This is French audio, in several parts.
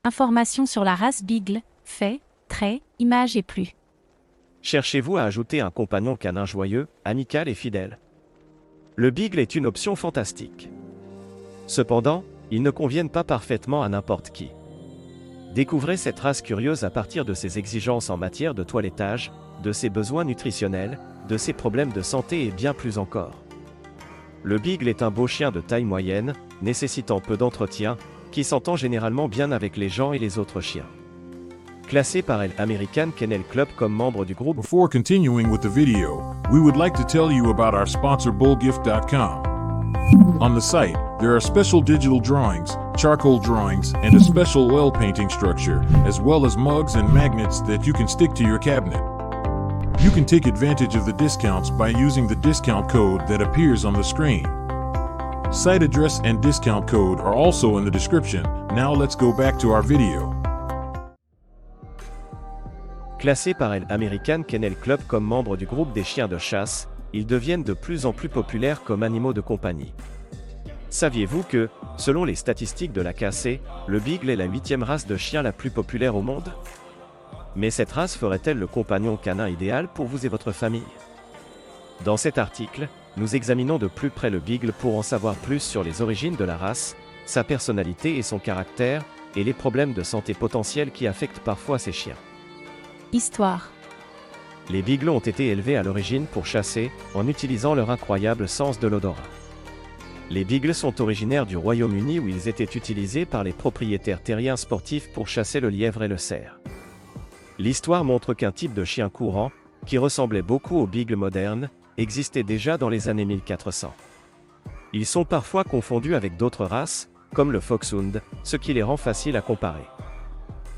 Informations sur la race Beagle, faits, traits, images et plus. Cherchez-vous à ajouter un compagnon canin joyeux, amical et fidèle? Le Beagle est une option fantastique. Cependant, ils ne conviennent pas parfaitement à n'importe qui. Découvrez cette race curieuse à partir de ses exigences en matière de toilettage, de ses besoins nutritionnels, de ses problèmes de santé et bien plus encore. Le Beagle est un beau chien de taille moyenne, nécessitant peu d'entretien, qui s'entend généralement bien avec les gens et les autres chiens. Classé par l'American Kennel Club comme membre du groupe. Before continuing with the video, we would like to tell you about our sponsor bullgift.com. On the site, there are special digital drawings, charcoal drawings, and a special oil painting structure, as well as mugs and magnets that you can stick to your cabinet. You can take advantage of the discounts by using the discount code that appears on the screen. Site address and discount code are also in the description. Now let's go back to our video. Classés par l'American Kennel Club comme membre du groupe des chiens de chasse, ils deviennent de plus en plus populaires comme animaux de compagnie. Saviez-vous que, selon les statistiques de la KC, le Beagle est la 8e race de chien la plus populaire au monde? Mais cette race ferait-elle le compagnon canin idéal pour vous et votre famille? Dans cet article, nous examinons de plus près le Beagle pour en savoir plus sur les origines de la race, sa personnalité et son caractère, et les problèmes de santé potentiels qui affectent parfois ces chiens. Histoire. Les Beagles ont été élevés à l'origine pour chasser, en utilisant leur incroyable sens de l'odorat. Les Beagles sont originaires du Royaume-Uni où ils étaient utilisés par les propriétaires terriens sportifs pour chasser le lièvre et le cerf. L'histoire montre qu'un type de chien courant, qui ressemblait beaucoup aux Beagles modernes, existait déjà dans les années 1400. Ils sont parfois confondus avec d'autres races, comme le Foxhound, ce qui les rend faciles à comparer.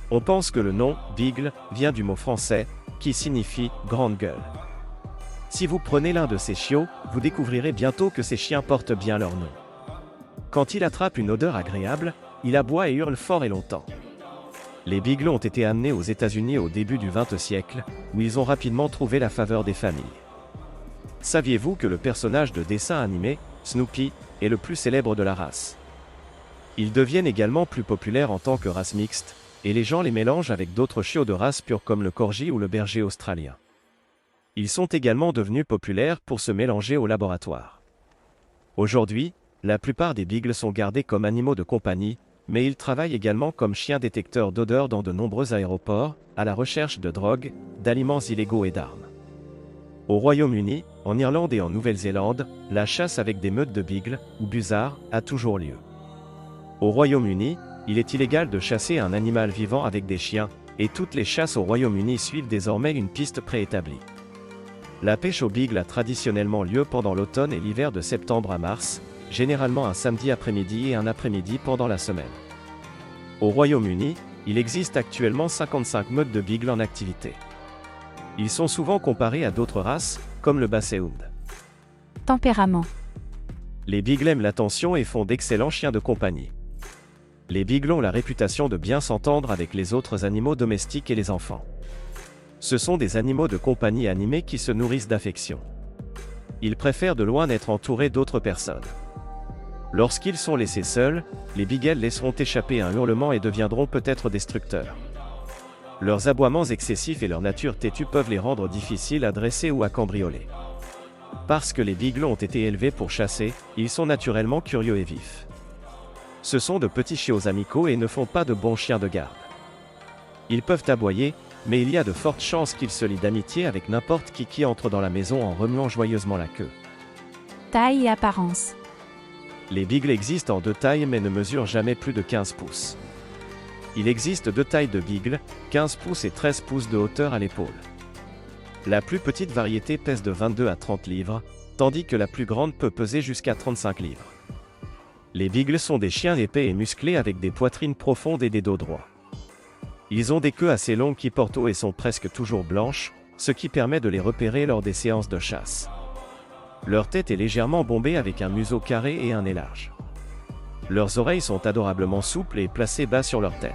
On pense que le nom « Beagle » vient du mot français, qui signifie « grande gueule ». Si vous prenez l'un de ces chiots, vous découvrirez bientôt que ces chiens portent bien leur nom. Quand il attrape une odeur agréable, il aboie et hurle fort et longtemps. Les Beagles ont été amenés aux États-Unis au début du XXe siècle, où ils ont rapidement trouvé la faveur des familles. Saviez-vous que le personnage de dessin animé, Snoopy, est le plus célèbre de la race? Ils deviennent également plus populaires en tant que race mixte, et les gens les mélangent avec d'autres chiots de race pure comme le corgi ou le berger australien. Ils sont également devenus populaires pour se mélanger au laboratoire. Aujourd'hui, la plupart des Beagles sont gardés comme animaux de compagnie, mais ils travaillent également comme chiens détecteurs d'odeurs dans de nombreux aéroports, à la recherche de drogue, d'aliments illégaux et d'armes. Au Royaume-Uni, en Irlande et en Nouvelle-Zélande, la chasse avec des meutes de Beagles, ou buzzards, a toujours lieu. Au Royaume-Uni, il est illégal de chasser un animal vivant avec des chiens, et toutes les chasses au Royaume-Uni suivent désormais une piste préétablie. La pêche au Beagle a traditionnellement lieu pendant l'automne et l'hiver de septembre à mars, généralement un samedi après-midi et un après-midi pendant la semaine. Au Royaume-Uni, il existe actuellement 55 meutes de Beagle en activité. Ils sont souvent comparés à d'autres races, comme le Basset-hound. Tempérament. Les Beagles aiment l'attention et font d'excellents chiens de compagnie. Les Beagles ont la réputation de bien s'entendre avec les autres animaux domestiques et les enfants. Ce sont des animaux de compagnie animés qui se nourrissent d'affection. Ils préfèrent de loin n'être entourés d'autres personnes. Lorsqu'ils sont laissés seuls, les Beagles laisseront échapper un hurlement et deviendront peut-être destructeurs. Leurs aboiements excessifs et leur nature têtue peuvent les rendre difficiles à dresser ou à cambrioler. Parce que les Beagles ont été élevés pour chasser, ils sont naturellement curieux et vifs. Ce sont de petits chiots amicaux et ne font pas de bons chiens de garde. Ils peuvent aboyer, mais il y a de fortes chances qu'ils se lient d'amitié avec n'importe qui entre dans la maison en remuant joyeusement la queue. Taille et apparence. Les Beagles existent en deux tailles mais ne mesurent jamais plus de 15 pouces. Il existe deux tailles de Beagle, 15 pouces et 13 pouces de hauteur à l'épaule. La plus petite variété pèse de 22 à 30 livres, tandis que la plus grande peut peser jusqu'à 35 livres. Les Beagles sont des chiens épais et musclés avec des poitrines profondes et des dos droits. Ils ont des queues assez longues qui portent haut et sont presque toujours blanches, ce qui permet de les repérer lors des séances de chasse. Leur tête est légèrement bombée avec un museau carré et un nez large. Leurs oreilles sont adorablement souples et placées bas sur leur tête.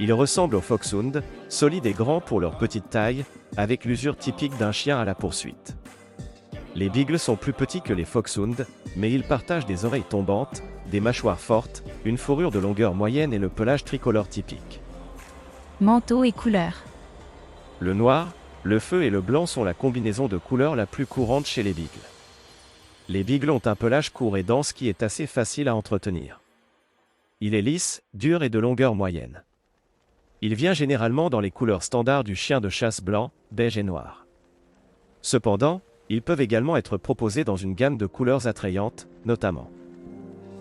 Ils ressemblent aux Foxhound, solides et grands pour leur petite taille, avec l'usure typique d'un chien à la poursuite. Les beagles sont plus petits que les foxhounds, mais ils partagent des oreilles tombantes, des mâchoires fortes, une fourrure de longueur moyenne et le pelage tricolore typique. Manteau et couleurs. Le noir, le feu et le blanc sont la combinaison de couleurs la plus courante chez les beagles. Les beagles ont un pelage court et dense qui est assez facile à entretenir. Il est lisse, dur et de longueur moyenne. Il vient généralement dans les couleurs standards du chien de chasse blanc, beige et noir. Cependant, ils peuvent également être proposés dans une gamme de couleurs attrayantes, notamment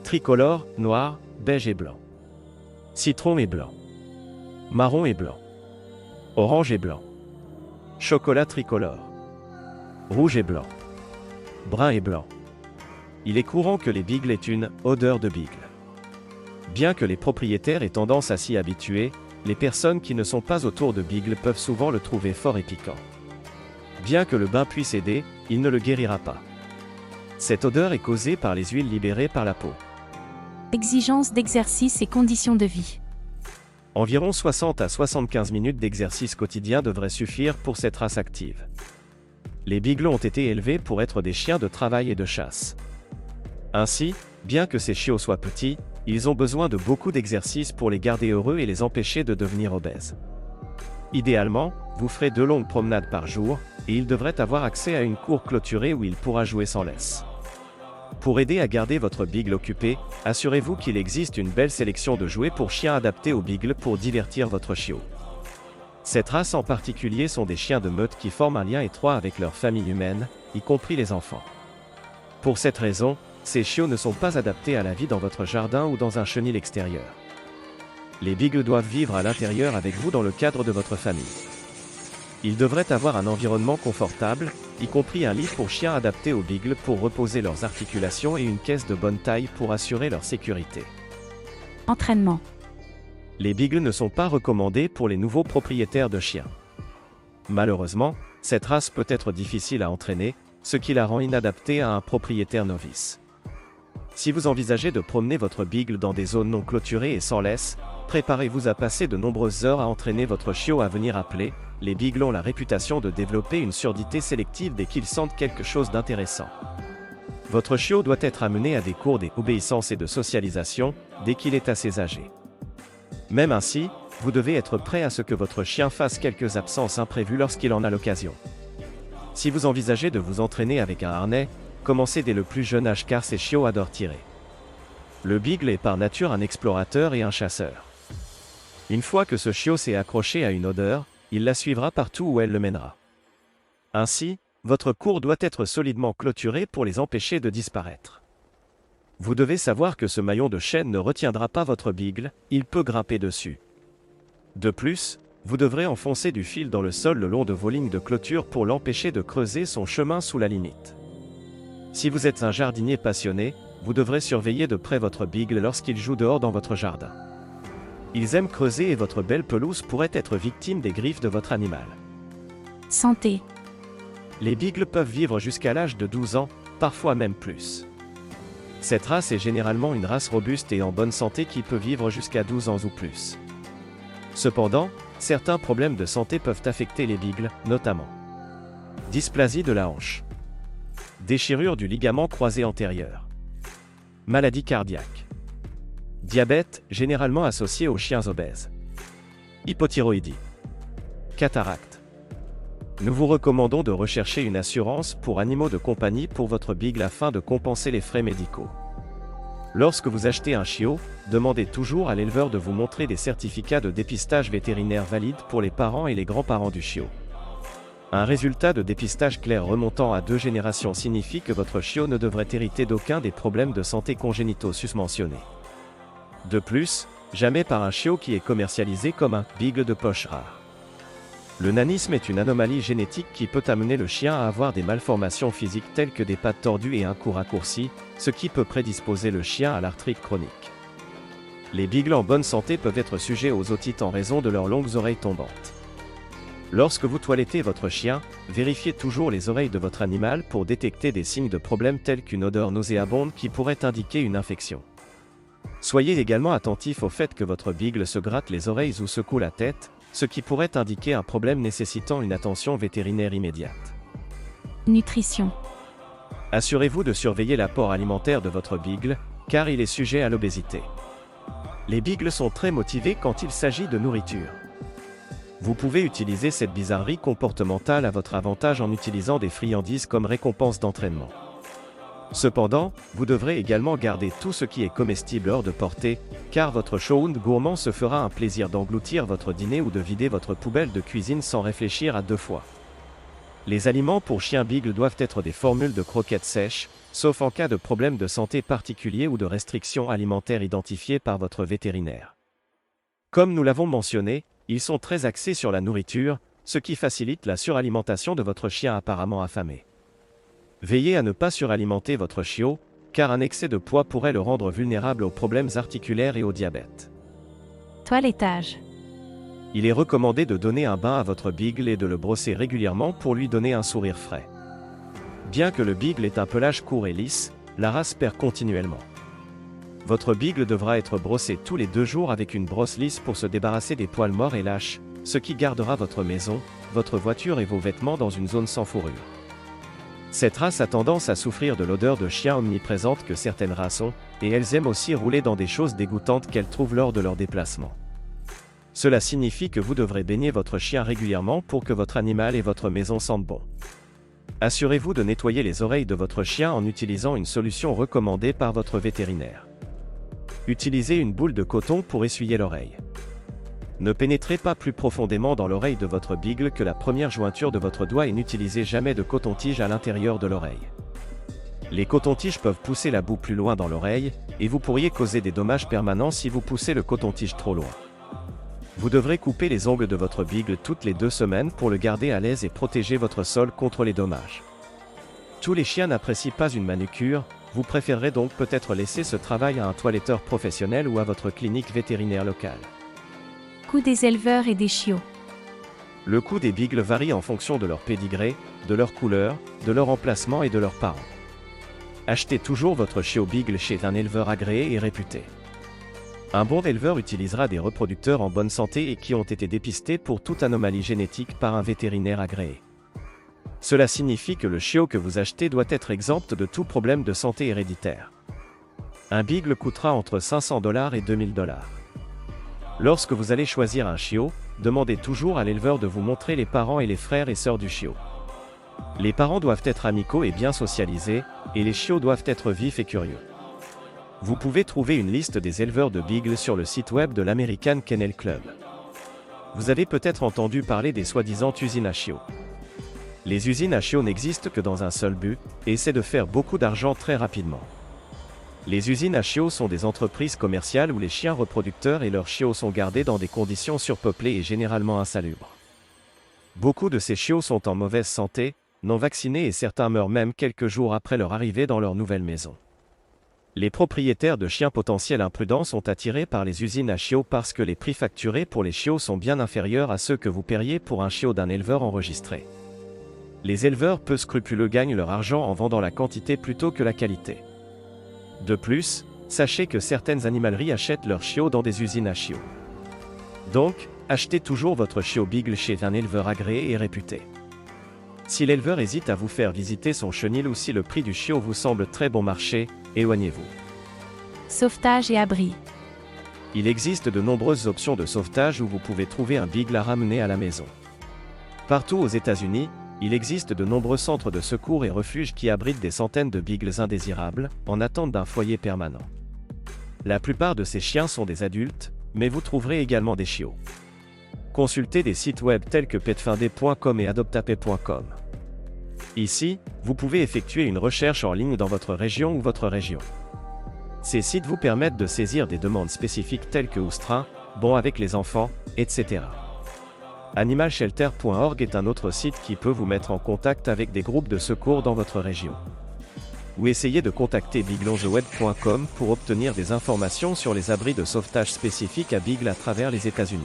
tricolore, noir, beige et blanc, citron et blanc, marron et blanc, orange et blanc, chocolat tricolore, rouge et blanc, brun et blanc. Il est courant que les beagles aient une odeur de beagle. Bien que les propriétaires aient tendance à s'y habituer, les personnes qui ne sont pas autour de beagle peuvent souvent le trouver fort et piquant. Bien que le bain puisse aider, il ne le guérira pas. Cette odeur est causée par les huiles libérées par la peau. Exigences d'exercice et conditions de vie. Environ 60 à 75 minutes d'exercice quotidien devraient suffire pour cette race active. Les beagles ont été élevés pour être des chiens de travail et de chasse. Ainsi, bien que ces chiots soient petits, ils ont besoin de beaucoup d'exercice pour les garder heureux et les empêcher de devenir obèses. Idéalement, vous ferez 2 longues promenades par jour, et il devrait avoir accès à une cour clôturée où il pourra jouer sans laisse. Pour aider à garder votre beagle occupé, assurez-vous qu'il existe une belle sélection de jouets pour chiens adaptés au beagle pour divertir votre chiot. Cette race en particulier sont des chiens de meute qui forment un lien étroit avec leur famille humaine, y compris les enfants. Pour cette raison, ces chiots ne sont pas adaptés à la vie dans votre jardin ou dans un chenil extérieur. Les beagles doivent vivre à l'intérieur avec vous dans le cadre de votre famille. Ils devraient avoir un environnement confortable, y compris un lit pour chiens adapté aux beagles pour reposer leurs articulations et une caisse de bonne taille pour assurer leur sécurité. Entraînement. Les beagles ne sont pas recommandés pour les nouveaux propriétaires de chiens. Malheureusement, cette race peut être difficile à entraîner, ce qui la rend inadaptée à un propriétaire novice. Si vous envisagez de promener votre beagle dans des zones non clôturées et sans laisse, préparez-vous à passer de nombreuses heures à entraîner votre chiot à venir appeler. Les beagles ont la réputation de développer une surdité sélective dès qu'ils sentent quelque chose d'intéressant. Votre chiot doit être amené à des cours d'obéissance et de socialisation dès qu'il est assez âgé. Même ainsi, vous devez être prêt à ce que votre chien fasse quelques absences imprévues lorsqu'il en a l'occasion. Si vous envisagez de vous entraîner avec un harnais, commencez dès le plus jeune âge car ces chiots adorent tirer. Le beagle est par nature un explorateur et un chasseur. Une fois que ce chiot s'est accroché à une odeur, il la suivra partout où elle le mènera. Ainsi, votre cour doit être solidement clôturé pour les empêcher de disparaître. Vous devez savoir que ce maillon de chaîne ne retiendra pas votre beagle, il peut grimper dessus. De plus, vous devrez enfoncer du fil dans le sol le long de vos lignes de clôture pour l'empêcher de creuser son chemin sous la limite. Si vous êtes un jardinier passionné, vous devrez surveiller de près votre beagle lorsqu'il joue dehors dans votre jardin. Ils aiment creuser et votre belle pelouse pourrait être victime des griffes de votre animal. Santé. Les beagles peuvent vivre jusqu'à l'âge de 12 ans, parfois même plus. Cette race est généralement une race robuste et en bonne santé qui peut vivre jusqu'à 12 ans ou plus. Cependant, certains problèmes de santé peuvent affecter les beagles, notamment dysplasie de la hanche, déchirure du ligament croisé antérieur, maladie cardiaque, diabète, généralement associé aux chiens obèses, hypothyroïdie, cataracte. Nous vous recommandons de rechercher une assurance pour animaux de compagnie pour votre beagle afin de compenser les frais médicaux. Lorsque vous achetez un chiot, demandez toujours à l'éleveur de vous montrer des certificats de dépistage vétérinaire valides pour les parents et les grands-parents du chiot. Un résultat de dépistage clair remontant à 2 générations signifie que votre chiot ne devrait hériter d'aucun des problèmes de santé congénitaux susmentionnés. De plus, jamais par un chiot qui est commercialisé comme un beagle de poche rare. Le nanisme est une anomalie génétique qui peut amener le chien à avoir des malformations physiques telles que des pattes tordues et un cou raccourci, ce qui peut prédisposer le chien à l'arthrite chronique. Les beagles en bonne santé peuvent être sujets aux otites en raison de leurs longues oreilles tombantes. Lorsque vous toilettez votre chien, vérifiez toujours les oreilles de votre animal pour détecter des signes de problème tels qu'une odeur nauséabonde qui pourrait indiquer une infection. Soyez également attentif au fait que votre beagle se gratte les oreilles ou secoue la tête, ce qui pourrait indiquer un problème nécessitant une attention vétérinaire immédiate. Nutrition. Assurez-vous de surveiller l'apport alimentaire de votre beagle, car il est sujet à l'obésité. Les beagles sont très motivés quand il s'agit de nourriture. Vous pouvez utiliser cette bizarrerie comportementale à votre avantage en utilisant des friandises comme récompense d'entraînement. Cependant, vous devrez également garder tout ce qui est comestible hors de portée, car votre showhound gourmand se fera un plaisir d'engloutir votre dîner ou de vider votre poubelle de cuisine sans réfléchir à deux fois. Les aliments pour chiens beagle doivent être des formules de croquettes sèches, sauf en cas de problème de santé particulier ou de restrictions alimentaires identifiées par votre vétérinaire. Comme nous l'avons mentionné, ils sont très axés sur la nourriture, ce qui facilite la suralimentation de votre chien apparemment affamé. Veillez à ne pas suralimenter votre chiot, car un excès de poids pourrait le rendre vulnérable aux problèmes articulaires et au diabète. Toilettage. Il est recommandé de donner un bain à votre beagle et de le brosser régulièrement pour lui donner un sourire frais. Bien que le beagle ait un pelage court et lisse, la race perd continuellement. Votre beagle devra être brossé tous les 2 jours avec une brosse lisse pour se débarrasser des poils morts et lâches, ce qui gardera votre maison, votre voiture et vos vêtements dans une zone sans fourrure. Cette race a tendance à souffrir de l'odeur de chien omniprésente que certaines races ont, et elles aiment aussi rouler dans des choses dégoûtantes qu'elles trouvent lors de leur déplacement. Cela signifie que vous devrez baigner votre chien régulièrement pour que votre animal et votre maison sentent bon. Assurez-vous de nettoyer les oreilles de votre chien en utilisant une solution recommandée par votre vétérinaire. Utilisez une boule de coton pour essuyer l'oreille. Ne pénétrez pas plus profondément dans l'oreille de votre beagle que la première jointure de votre doigt et n'utilisez jamais de coton-tige à l'intérieur de l'oreille. Les cotons-tiges peuvent pousser la boue plus loin dans l'oreille, et vous pourriez causer des dommages permanents si vous poussez le coton-tige trop loin. Vous devrez couper les ongles de votre beagle toutes les 2 semaines pour le garder à l'aise et protéger votre sol contre les dommages. Tous les chiens n'apprécient pas une manucure, vous préférerez donc peut-être laisser ce travail à un toiletteur professionnel ou à votre clinique vétérinaire locale. Coût des éleveurs et des chiots. Le coût des beagles varie en fonction de leur pédigré, de leur couleur, de leur emplacement et de leurs parents. Achetez toujours votre chiot beagle chez un éleveur agréé et réputé. Un bon éleveur utilisera des reproducteurs en bonne santé et qui ont été dépistés pour toute anomalie génétique par un vétérinaire agréé. Cela signifie que le chiot que vous achetez doit être exempt de tout problème de santé héréditaire. Un beagle coûtera entre $500 et $2000. Lorsque vous allez choisir un chiot, demandez toujours à l'éleveur de vous montrer les parents et les frères et sœurs du chiot. Les parents doivent être amicaux et bien socialisés, et les chiots doivent être vifs et curieux. Vous pouvez trouver une liste des éleveurs de beagles sur le site web de l'American Kennel Club. Vous avez peut-être entendu parler des soi-disant usines à chiots. Les usines à chiots n'existent que dans un seul but, et c'est de faire beaucoup d'argent très rapidement. Les usines à chiots sont des entreprises commerciales où les chiens reproducteurs et leurs chiots sont gardés dans des conditions surpeuplées et généralement insalubres. Beaucoup de ces chiots sont en mauvaise santé, non vaccinés et certains meurent même quelques jours après leur arrivée dans leur nouvelle maison. Les propriétaires de chiens potentiels imprudents sont attirés par les usines à chiots parce que les prix facturés pour les chiots sont bien inférieurs à ceux que vous paieriez pour un chiot d'un éleveur enregistré. Les éleveurs peu scrupuleux gagnent leur argent en vendant la quantité plutôt que la qualité. De plus, sachez que certaines animaleries achètent leurs chiots dans des usines à chiots. Donc, achetez toujours votre chiot beagle chez un éleveur agréé et réputé. Si l'éleveur hésite à vous faire visiter son chenil ou si le prix du chiot vous semble très bon marché, éloignez-vous. Sauvetage et abri. Il existe de nombreuses options de sauvetage où vous pouvez trouver un beagle à ramener à la maison. Partout aux États-Unis, il existe de nombreux centres de secours et refuges qui abritent des centaines de beagles indésirables, en attente d'un foyer permanent. La plupart de ces chiens sont des adultes, mais vous trouverez également des chiots. Consultez des sites web tels que petfindé.com et adoptapé.com. Ici, vous pouvez effectuer une recherche en ligne dans votre région ou votre région. Ces sites vous permettent de saisir des demandes spécifiques telles que Oustrin, Bon avec les enfants, etc. Animalshelter.org est un autre site qui peut vous mettre en contact avec des groupes de secours dans votre région. Ou essayez de contacter beaglontheweb.com pour obtenir des informations sur les abris de sauvetage spécifiques à beagle à travers les États-Unis.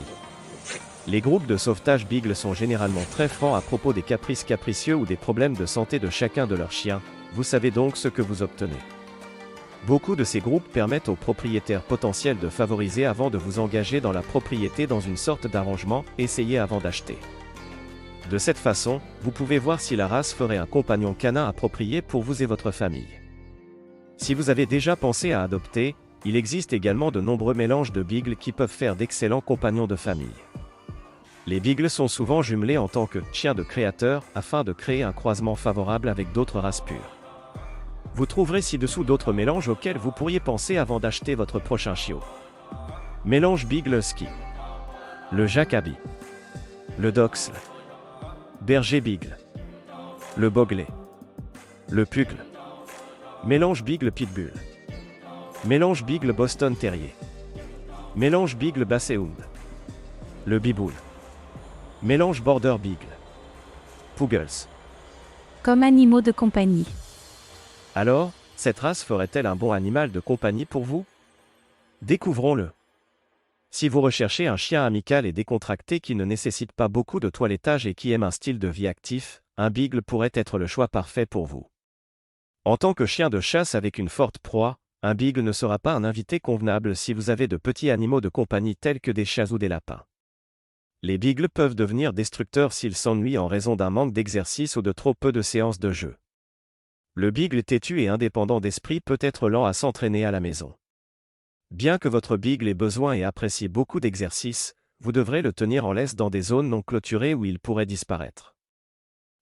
Les groupes de sauvetage beagle sont généralement très francs à propos des caprices capricieux ou des problèmes de santé de chacun de leurs chiens, vous savez donc ce que vous obtenez. Beaucoup de ces groupes permettent aux propriétaires potentiels de favoriser avant de vous engager dans la propriété dans une sorte d'arrangement, essayez avant d'acheter. De cette façon, vous pouvez voir si la race ferait un compagnon canin approprié pour vous et votre famille. Si vous avez déjà pensé à adopter, il existe également de nombreux mélanges de beagles qui peuvent faire d'excellents compagnons de famille. Les beagles sont souvent jumelés en tant que chiens de créateur afin de créer un croisement favorable avec d'autres races pures. Vous trouverez ci-dessous d'autres mélanges auxquels vous pourriez penser avant d'acheter votre prochain chiot. Mélange Beagle Husky. Le Jacobi. Le Dachshund. Berger Beagle. Le Bogley. Le Puggle. Mélange Beagle Pitbull. Mélange Beagle Boston Terrier. Mélange Beagle Basset Hound. Le Biboul. Mélange Border Beagle. Poogles. Comme animaux de compagnie. Alors, cette race ferait-elle un bon animal de compagnie pour vous? Découvrons-le. Si vous recherchez un chien amical et décontracté qui ne nécessite pas beaucoup de toilettage et qui aime un style de vie actif, un beagle pourrait être le choix parfait pour vous. En tant que chien de chasse avec une forte proie, un beagle ne sera pas un invité convenable si vous avez de petits animaux de compagnie tels que des chats ou des lapins. Les beagles peuvent devenir destructeurs s'ils s'ennuient en raison d'un manque d'exercice ou de trop peu de séances de jeu. Le beagle têtu et indépendant d'esprit peut être lent à s'entraîner à la maison. Bien que votre beagle ait besoin et apprécie beaucoup d'exercice, vous devrez le tenir en laisse dans des zones non clôturées où il pourrait disparaître.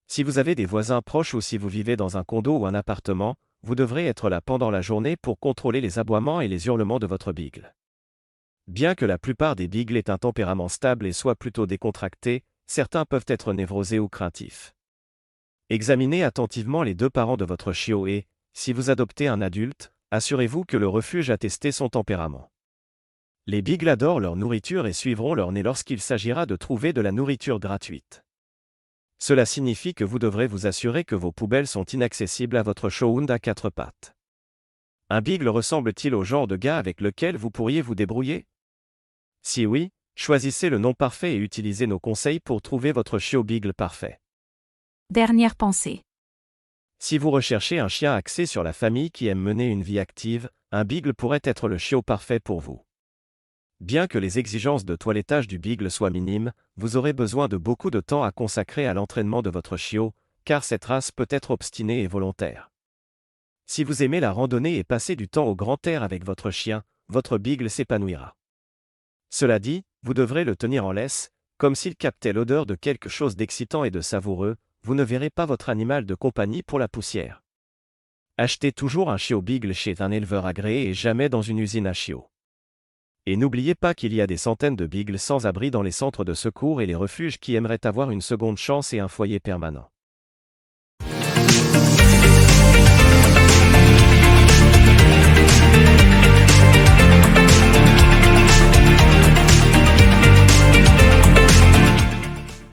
Si vous avez des voisins proches ou si vous vivez dans un condo ou un appartement, vous devrez être là pendant la journée pour contrôler les aboiements et les hurlements de votre beagle. Bien que la plupart des beagles aient un tempérament stable et soient plutôt décontractés, certains peuvent être névrosés ou craintifs. Examinez attentivement les deux parents de votre chiot et, si vous adoptez un adulte, assurez-vous que le refuge a testé son tempérament. Les beagles adorent leur nourriture et suivront leur nez lorsqu'il s'agira de trouver de la nourriture gratuite. Cela signifie que vous devrez vous assurer que vos poubelles sont inaccessibles à votre showhound à quatre pattes. Un beagle ressemble-t-il au genre de gars avec lequel vous pourriez vous débrouiller? Si oui, choisissez le nom parfait et utilisez nos conseils pour trouver votre chiot beagle parfait. Dernière pensée. Si vous recherchez un chien axé sur la famille qui aime mener une vie active, un beagle pourrait être le chiot parfait pour vous. Bien que les exigences de toilettage du beagle soient minimes, vous aurez besoin de beaucoup de temps à consacrer à l'entraînement de votre chiot, car cette race peut être obstinée et volontaire. Si vous aimez la randonnée et passer du temps au grand air avec votre chien, votre beagle s'épanouira. Cela dit, vous devrez le tenir en laisse, comme s'il captait l'odeur de quelque chose d'excitant et de savoureux, vous ne verrez pas votre animal de compagnie pour la poussière. Achetez toujours un chiot beagle chez un éleveur agréé et jamais dans une usine à chiots. Et n'oubliez pas qu'il y a des centaines de beagles sans abri dans les centres de secours et les refuges qui aimeraient avoir une seconde chance et un foyer permanent.